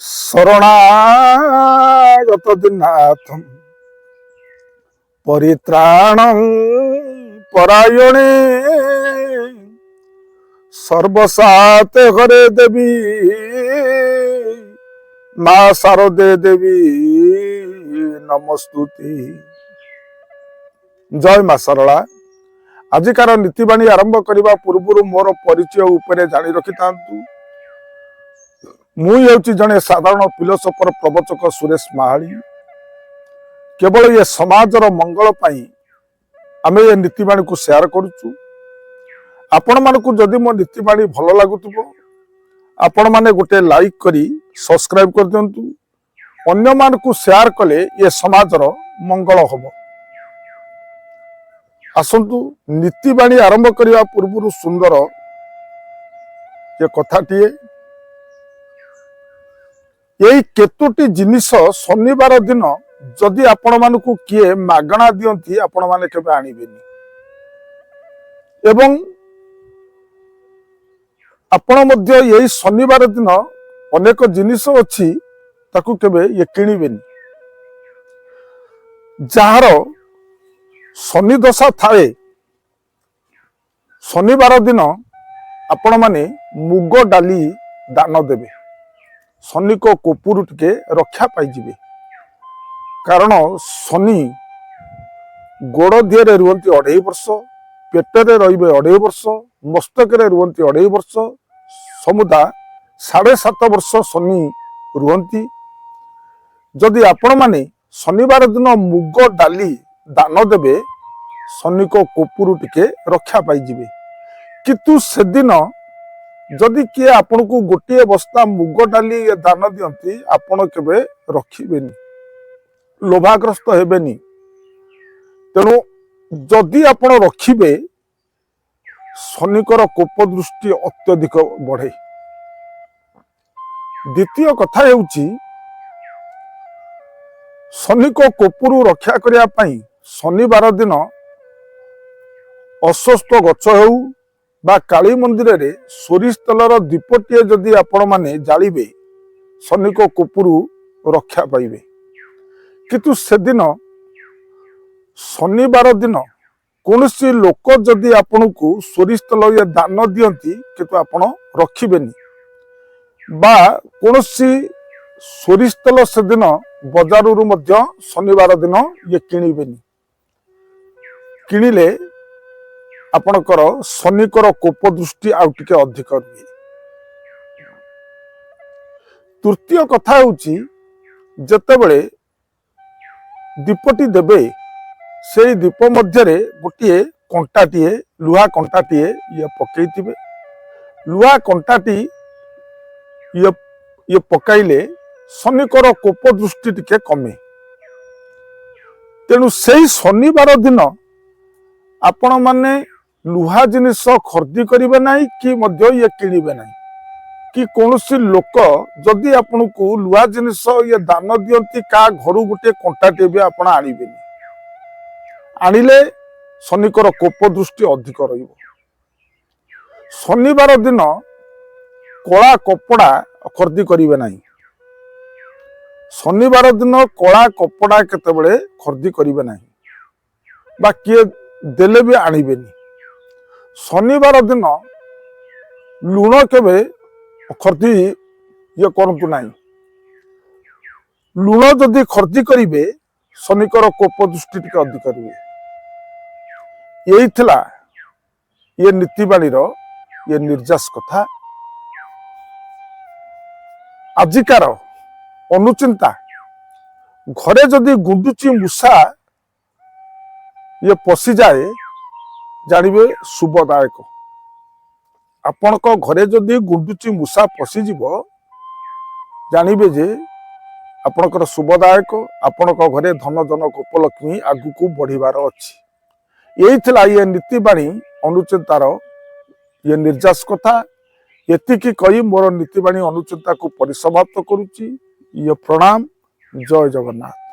শরণাগত দিনাথম পরিত্রাণং পরায়ণে সর্বসাতে ঘরে দেবী মা শারদে দেবী নমস্তুতি। জয় মা শারদা। আজিକାର নীতিବାଣୀ ଆରମ୍ଭ କରିବା ପୂର୍ବରୁ ମୋର ପରିଚୟ ଉପରେ ଜାଣି ରଖିଥାନ୍ତୁ। ମୁଁ ହେଉଛି ଜଣେ ସାଧାରଣ ଫିଲୋସଫର ପ୍ରବଚକ ସୁରେଶ ମାହାଳି। କେବଳ ଏ ସମାଜର ମଙ୍ଗଳ ପାଇଁ ଆମେ ଏ ନୀତିବାଣୀକୁ ସେୟାର କରୁଛୁ। ଆପଣମାନଙ୍କୁ ଯଦି ମୋ ନୀତିବାଣୀ ଭଲ ଲାଗୁଥିବ ଆପଣମାନେ ଗୋଟେ ଲାଇକ୍ କରି ସବସ୍କ୍ରାଇବ କରିଦିଅନ୍ତୁ। ଅନ୍ୟମାନଙ୍କୁ ସେୟାର କଲେ ଏ ସମାଜର ମଙ୍ଗଳ ହବ। ଆସନ୍ତୁ ନୀତିବାଣୀ ଆରମ୍ଭ କରିବା ପୂର୍ବରୁ ସୁନ୍ଦର ଏ କଥାଟିଏ। ଏଇ କେତୋଟି ଜିନିଷ ଶନିବାର ଦିନ ଯଦି ଆପଣମାନଙ୍କୁ କିଏ ମାଗଣା ଦିଅନ୍ତି ଆପଣମାନେ କେବେ ଆଣିବେନି, ଏବଂ ଆପଣ ମଧ୍ୟ ଏଇ ଶନିବାର ଦିନ ଅନେକ ଜିନିଷ ଅଛି ତାକୁ କେବେ କିଣିବେନି। ଯାହାର ଶନି ଦଶା ଥାଏ ଶନିବାର ଦିନ ଆପଣମାନେ ମୁଗ ଡାଲି ଦାନ ଦେବେ। ଶନିଙ୍କ କୋପରୁ ଟିକେ ରକ୍ଷା ପାଇଯିବେ। କାରଣ ଶନି ଗୋଡ଼ ଦିହରେ ରୁହନ୍ତି 2.5 ବର୍ଷ, ପେଟରେ ରହିବେ 2.5 ବର୍ଷ, ମସ୍ତକରେ ରୁହନ୍ତି 2.5 ବର୍ଷ, ସମୁଦାୟ 7.5 ବର୍ଷ ଶନି ରୁହନ୍ତି। ଯଦି ଆପଣମାନେ ଶନିବାର ଦିନ ମୁଗ ଡାଲି ଦାନ ଦେବେ ଶନିଙ୍କ କୋପରୁ ଟିକେ ରକ୍ଷା ପାଇଯିବେ। କିନ୍ତୁ ସେଦିନ ଯଦି କିଏ ଆପଣଙ୍କୁ ଗୋଟିଏ ବସ୍ତା ମୁଗ ଡାଲି ଦାନ ଦିଅନ୍ତି ଆପଣ କେବେ ରଖିବେନି, ଲୋଭାଗ୍ରସ୍ତ ହେବେନି। ତେଣୁ ଯଦି ଆପଣ ରଖିବେ ଶନିଙ୍କର କୋପ ଦୃଷ୍ଟି ଅତ୍ୟଧିକ ବଢେ। ଦ୍ୱିତୀୟ କଥା ହେଉଛି ଶନିଙ୍କ କୋପରୁ ରକ୍ଷା କରିବା ପାଇଁ ଶନିବାର ଦିନ ଅଶ୍ୱସ୍ଥ ଗଛ ହେଉ ବା କାଳୀ ମନ୍ଦିରରେ ସୋରିଷ ତେଲର ଦୀପଟିଏ ଯଦି ଆପଣମାନେ ଜାଳିବେ ଶନିଙ୍କ କୋପରୁ ରକ୍ଷା ପାଇବେ। କିନ୍ତୁ ସେଦିନ ଶନିବାର ଦିନ କୌଣସି ଲୋକ ଯଦି ଆପଣଙ୍କୁ ସୋରିଷ ତେଲ ଦାନ ଦିଅନ୍ତି କିନ୍ତୁ ଆପଣ ରଖିବେନି, ବା କୌଣସି ସୋରିଷ ତେଲ ସେଦିନ ବଜାରରୁ ମଧ୍ୟ ଶନିବାର ଦିନ କିଣିବେନି। କିଣିଲେ ଆପଣଙ୍କର ଶନିଙ୍କର କୋପ ଦୃଷ୍ଟି ଆଉ ଟିକେ ଅଧିକ ରୁହେ। ତୃତୀୟ କଥା ହେଉଛି ଯେତେବେଳେ ଦୀପଟି ଦେବେ ସେଇ ଦୀପ ମଧ୍ୟରେ ଗୋଟିଏ କଣ୍ଟାଟିଏ ଲୁହା କଣ୍ଟାଟିଏ ପକେଇଥିବେ। ଲୁହା କଣ୍ଟାଟି ପକାଇଲେ ଶନିଙ୍କର କୋପ ଦୃଷ୍ଟି ଟିକେ କମେ। ତେଣୁ ସେଇ ଶନିବାର ଦିନ ଆପଣମାନେ ଲୁହା ଜିନିଷ ଖରିଦି କରିବେ ନାହିଁ କି ମଧ୍ୟ କିଣିବେ ନାହିଁ। କି କୌଣସି ଲୋକ ଯଦି ଆପଣଙ୍କୁ ଲୁହା ଜିନିଷ ଦାନ ଦିଅନ୍ତି କାହା ଘରୁ ଗୋଟିଏ କଣ୍ଟାଟିଏ ବି ଆପଣ ଆଣିବେନି। ଆଣିଲେ ଶନିଙ୍କର କୋପ ଦୃଷ୍ଟି ଅଧିକ ରହିବ। ଶନିବାର ଦିନ କଳା କପଡ଼ା ଖରିଦି କରିବେ ନାହିଁ। ଶନିବାର ଦିନ କଳା କପଡ଼ା କେତେବେଳେ ଖରିଦି କରିବେ ନାହିଁ, ବା କିଏ ଦେଲେ ବି ଆଣିବେନି। ଶନିବାର ଦିନ ଲୁଣ କେବେ ଖରିଦି କରନ୍ତୁ ନାହିଁ। ଲୁଣ ଯଦି ଖରିଦି କରିବେ ଶନିଙ୍କର କୋପ ଦୃଷ୍ଟି ଟିକେ ଅଧିକ ରୁହେ। ଏଇ ଥିଲା ନୀତିବାଣୀର ନିର୍ଯାସ କଥା। ଆଜିକାର ଅନୁଚିନ୍ତା ଘରେ ଯଦି ଗୁଣ୍ଡୁଚି ମୂଷା ପଶିଯାଏ ଜାଣିବେ ଶୁଭଦାୟକ। ଆପଣଙ୍କ ଘରେ ଯଦି ଗୁଣ୍ଡୁଚି ମୂଷା ପଶିଯିବ ଜାଣିବେ ଯେ ଆପଣଙ୍କର ଶୁଭଦାୟକ। ଆପଣଙ୍କ ଘରେ ଧନ ଜନ ଗୋପଲକ୍ଷ୍ମୀ ଆଗକୁ ବଢିବାର ଅଛି। ଏଇ ଥିଲା ନୀତିବାଣୀ ଅନୁଚିନ୍ତାର ନିର୍ଯାସ କଥା। ଏତିକି କହି ମୋର ନୀତିବାଣୀ ଅନୁଚିନ୍ତାକୁ ପରିସମାପ୍ତ କରୁଛି। ପ୍ରଣାମ। ଜୟ ଜଗନ୍ନାଥ।